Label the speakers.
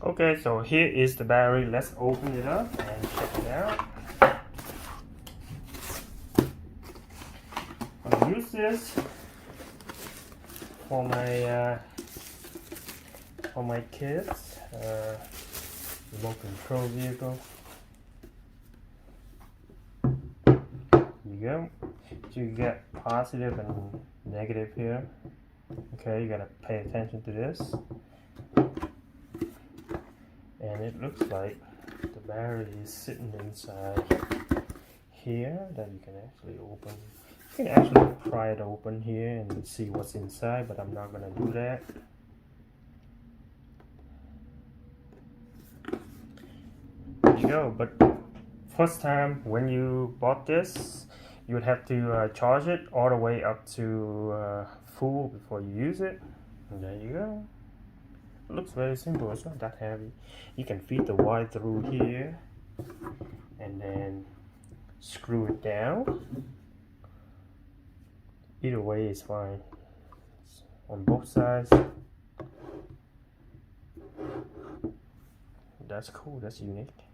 Speaker 1: Okay, so here is the battery. Let's open it up and check it out. I'm gonna use this for my kids remote control vehicle. Here you go. So you get positive and negative here. Okay, you gotta pay attention to this. And it looks like the battery is sitting inside here that you can actually open. You can actually pry it open here and see what's inside, but I'm not gonna do that. There you go. But first time when you bought this, you would have to charge it all the way up to full before you use it. And there you go. It looks very simple. It's not that heavy. You can feed the wire through here and then screw it down. Either way is fine. It's on both sides. That's cool. That's unique.